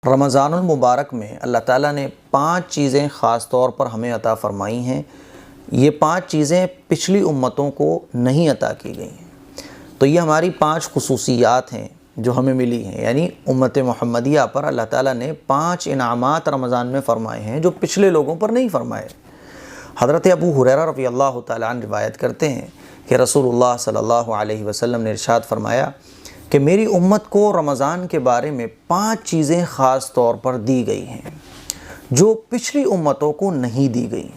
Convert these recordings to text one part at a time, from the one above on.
رمضان المبارک میں اللہ تعالیٰ نے 5 چیزیں خاص طور پر ہمیں عطا فرمائی ہیں۔ یہ 5 چیزیں پچھلی امتوں کو نہیں عطا کی گئی ہیں، تو یہ ہماری 5 خصوصیات ہیں جو ہمیں ملی ہیں، یعنی امت محمدیہ پر اللہ تعالیٰ نے 5 انعامات رمضان میں فرمائے ہیں جو پچھلے لوگوں پر نہیں فرمائے۔ حضرت ابو ہریرہ رضی اللہ تعالیٰ عنہ روایت کرتے ہیں کہ رسول اللہ صلی اللہ علیہ وسلم نے ارشاد فرمایا کہ میری امت کو رمضان کے بارے میں 5 چیزیں خاص طور پر دی گئی ہیں جو پچھلی امتوں کو نہیں دی گئی۔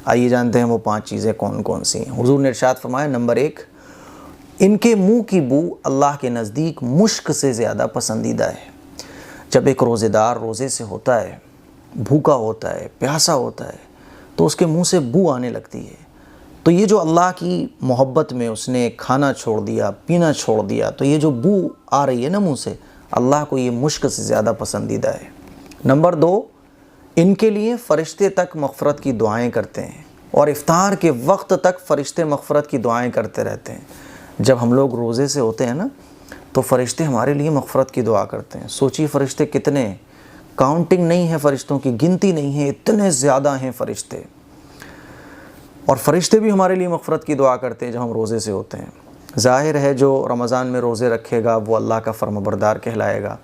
آئیے جانتے ہیں وہ 5 چیزیں کون کون سی ہیں۔ حضور نے ارشاد فرمایا، نمبر 1، ان کے منہ کی بو اللہ کے نزدیک مشک سے زیادہ پسندیدہ ہے۔ جب ایک روزے دار روزے سے ہوتا ہے، بھوکا ہوتا ہے، پیاسا ہوتا ہے، تو اس کے منہ سے بو آنے لگتی ہے، تو یہ جو اللہ کی محبت میں اس نے کھانا چھوڑ دیا، پینا چھوڑ دیا، تو یہ جو بو آ رہی ہے نا منہ سے، اللہ کو یہ مشک سے زیادہ پسندیدہ ہے۔ نمبر 2، ان کے لیے فرشتے تک مغفرت کی دعائیں کرتے ہیں، اور افطار کے وقت تک فرشتے مغفرت کی دعائیں کرتے رہتے ہیں۔ جب ہم لوگ روزے سے ہوتے ہیں نا، تو فرشتے ہمارے لیے مغفرت کی دعا کرتے ہیں۔ سوچیے فرشتے کتنے ہیں، کاؤنٹنگ نہیں ہے، فرشتوں کی گنتی نہیں ہے، اتنے زیادہ ہیں فرشتے۔ اور فرشتے بھی ہمارے لیے مغفرت کی دعا کرتے ہیں جب ہم روزے سے ہوتے ہیں۔ ظاہر ہے جو رمضان میں روزے رکھے گا وہ اللہ کا فرمانبردار کہلائے گا،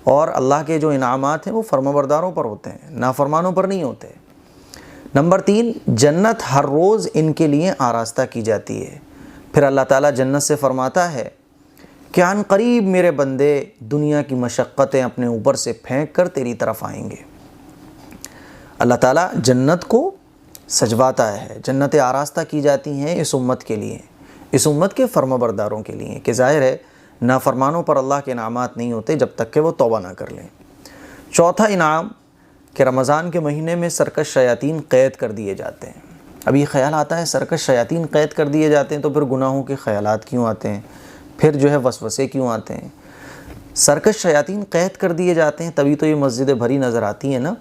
اور اللہ کے جو انعامات ہیں وہ فرمانبرداروں پر ہوتے ہیں، نافرمانوں پر نہیں ہوتے۔ نمبر 3، جنت ہر روز ان کے لیے آراستہ کی جاتی ہے۔ پھر اللہ تعالیٰ جنت سے فرماتا ہے کہ عن قریب میرے بندے دنیا کی مشقتیں اپنے اوپر سے پھینک کر تیری طرف آئیں گے۔ اللہ تعالیٰ جنت کو سجواتا ہے، جنتیں آراستہ کی جاتی ہیں اس امت کے لیے، اس امت کے فرمانبرداروں کے لیے، کہ ظاہر ہے نافرمانوں پر اللہ کے انعامات نہیں ہوتے جب تک کہ وہ توبہ نہ کر لیں۔ چوتھا انعام کہ رمضان کے مہینے میں سرکش شیاطین قید کر دیے جاتے ہیں۔ اب یہ خیال آتا ہے سرکش شیاطین قید کر دیے جاتے ہیں تو پھر گناہوں کے خیالات کیوں آتے ہیں، پھر جو ہے وسوسے کیوں آتے ہیں؟ سرکش شیاطین قید کر دیے جاتے ہیں تبھی تو یہ مسجدیں بھری نظر آتی ہیں نا،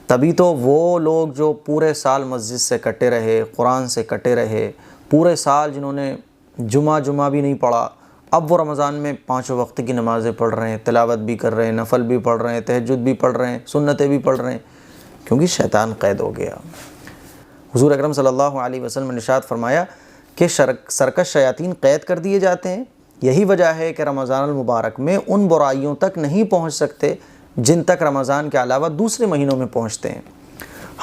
تبھی تو وہ لوگ جو پورے سال مسجد سے کٹے رہے، قرآن سے کٹے رہے، پورے سال جنہوں نے جمعہ بھی نہیں پڑھا، اب وہ رمضان میں 5 وقت کی نمازیں پڑھ رہے ہیں، تلاوت بھی کر رہے ہیں، نفل بھی پڑھ رہے ہیں، تہجد بھی پڑھ رہے ہیں، سنتیں بھی پڑھ رہے ہیں، کیونکہ شیطان قید ہو گیا۔ حضور اکرم صلی اللہ علیہ وسلم نے ارشاد فرمایا کہ سرکش شیاطین قید کر دیے جاتے ہیں۔ یہی وجہ ہے کہ رمضان المبارک میں ان برائیوں تک نہیں پہنچ سکتے جن تک رمضان کے علاوہ دوسرے مہینوں میں پہنچتے ہیں۔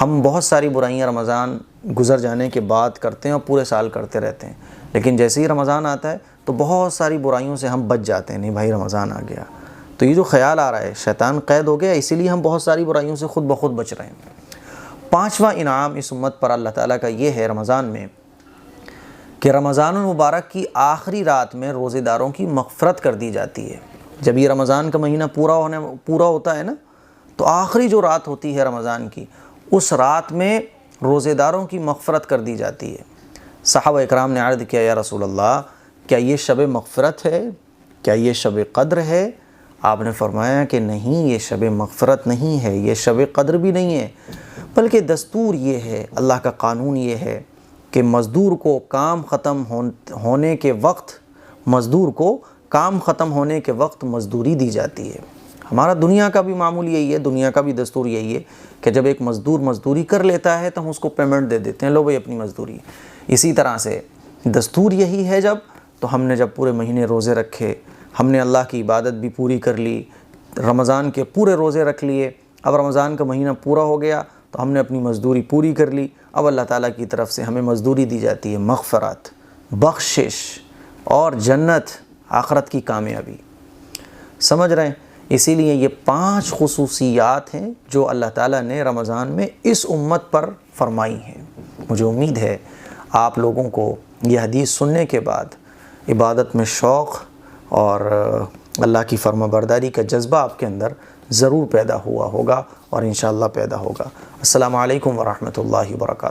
ہم بہت ساری برائیاں رمضان گزر جانے کے بعد کرتے ہیں اور پورے سال کرتے رہتے ہیں، لیکن جیسے ہی رمضان آتا ہے تو بہت ساری برائیوں سے ہم بچ جاتے ہیں، نہیں بھائی رمضان آ گیا، تو یہ جو خیال آ رہا ہے شیطان قید ہو گیا، اسی لیے ہم بہت ساری برائیوں سے خود بخود بچ رہے ہیں۔ 5واں انعام اس امت پر اللہ تعالیٰ کا یہ ہے رمضان میں کہ رمضان المبارک کی آخری رات میں روزے داروں کی مغفرت کر دی جاتی ہے۔ جب یہ رمضان کا مہینہ پورا ہوتا ہے نا، تو آخری جو رات ہوتی ہے رمضان کی، اس رات میں روزے داروں کی مغفرت کر دی جاتی ہے۔ صحابہ اکرام نے عرض کیا، یا رسول اللہ، کیا یہ شب مغفرت ہے؟ کیا یہ شب قدر ہے؟ آپ نے فرمایا کہ نہیں، یہ شب مغفرت نہیں ہے، یہ شب قدر بھی نہیں ہے، بلکہ دستور یہ ہے، اللہ کا قانون یہ ہے کہ مزدور کو کام ختم ہونے کے وقت مزدوری دی جاتی ہے۔ ہمارا دنیا کا بھی معمول یہی ہے، دنیا کا بھی دستور یہی ہے کہ جب ایک مزدور مزدوری کر لیتا ہے تو ہم اس کو پیمنٹ دے دیتے ہیں، لو بھائی اپنی مزدوری۔ اسی طرح سے دستور یہی ہے، جب ہم نے پورے مہینے روزے رکھے، ہم نے اللہ کی عبادت بھی پوری کر لی، رمضان کے پورے روزے رکھ لیے، اب رمضان کا مہینہ پورا ہو گیا تو ہم نے اپنی مزدوری پوری کر لی، اب اللہ تعالیٰ کی طرف سے ہمیں مزدوری دی جاتی ہے، مغفرت، بخشش اور جنت، آخرت کی کامیابی۔ سمجھ رہے ہیں؟ اسی لیے یہ 5 خصوصیات ہیں جو اللہ تعالیٰ نے رمضان میں اس امت پر فرمائی ہیں۔ مجھے امید ہے آپ لوگوں کو یہ حدیث سننے کے بعد عبادت میں شوق اور اللہ کی فرمانبرداری کا جذبہ آپ کے اندر ضرور پیدا ہوا ہوگا، اور انشاءاللہ پیدا ہوگا۔ السلام علیکم ورحمۃ اللہ وبرکاتہ۔